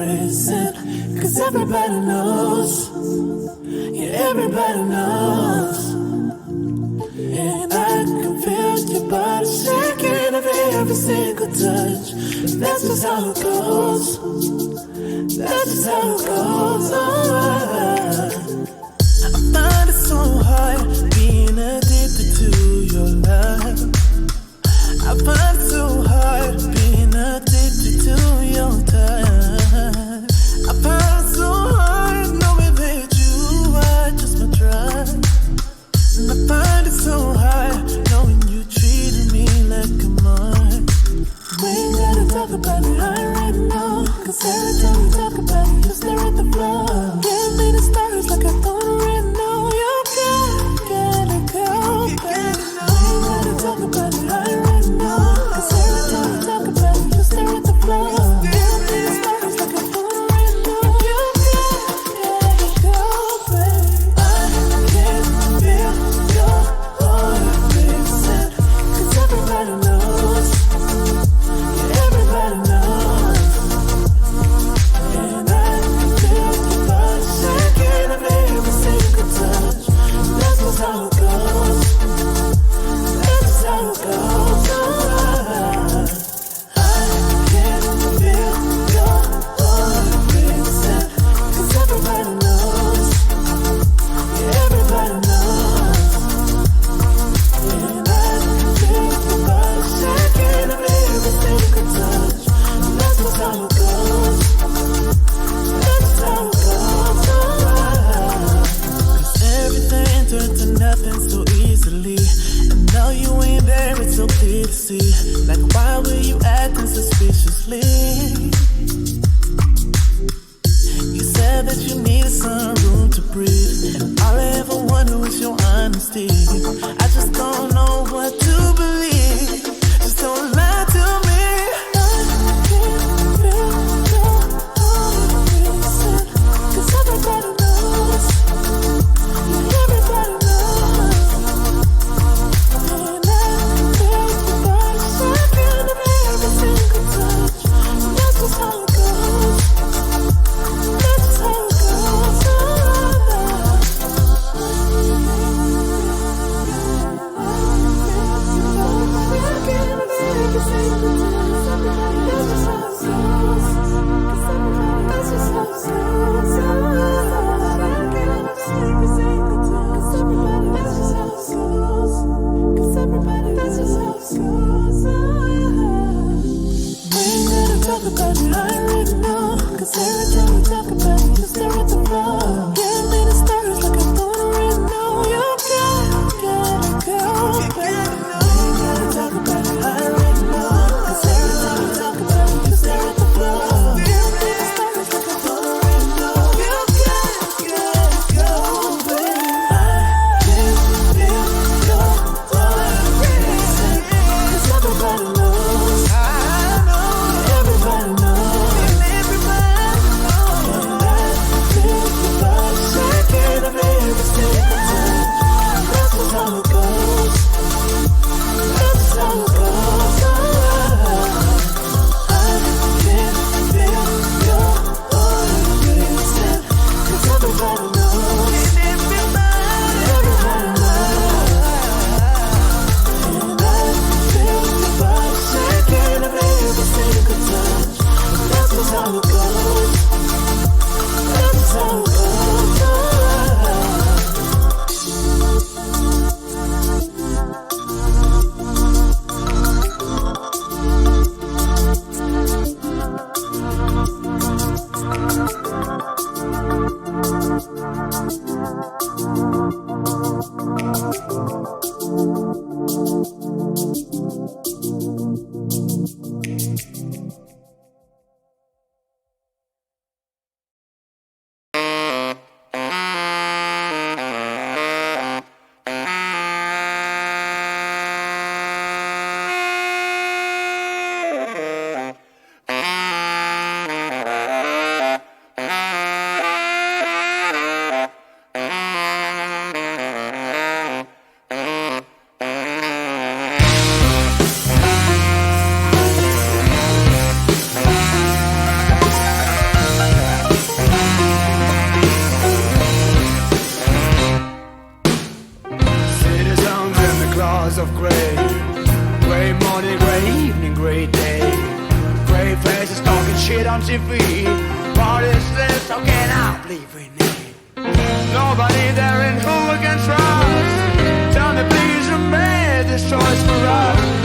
embarrassing, 'cause everybody knows. Yeah, everybody knows. And I can feel your body shaking every single touch. That's just how it goes. That's just how it goes. Oh, I find it so hard being addicted to your love. I find it so hard being addicted to your touch. I find it so hard knowing that you are just my drug. And I find it so hard knowing you treated me like a mark. We ain't gotta talk about it, I already know. 'Cause every time we talk about it, you stare at the floor. Give me the stars like I don't already know. You gotta go, baby. We ain't gotta talk about it, I already know. 'Cause every time we talk about it, you stare at the floor. Give me the stars like I don't already know. You gotta go, baby. I can feel your heart racing, 'cause everybody knows. Yeah, everybody knows. And I can feel your body shaking every single touch. That's just how it goes. That's just how it goes. I can feel your heart racing, 'cause everybody knows. Yeah, everybody knows. And I can feel your body shaking every single touch. That's just how it goes. That's just how it goes. 'Cause everything turned to nothing so easily. And now you ain't there, it's so clear to see. Like, why were you acting suspiciously? You said that you needed some room to breathe, and all I ever wanted was your honesty. I just don't know what to believe. Just don't lie to me. I can feel your heart racing, 'cause everybody knows. Everybody knows. And I can feel your body shaking every single touch. That's just how it goes. That's just how it goes. set you free. What is this? How can I believe in it? Nobody there in whom we can trust. Tell me please, who made this choice for us?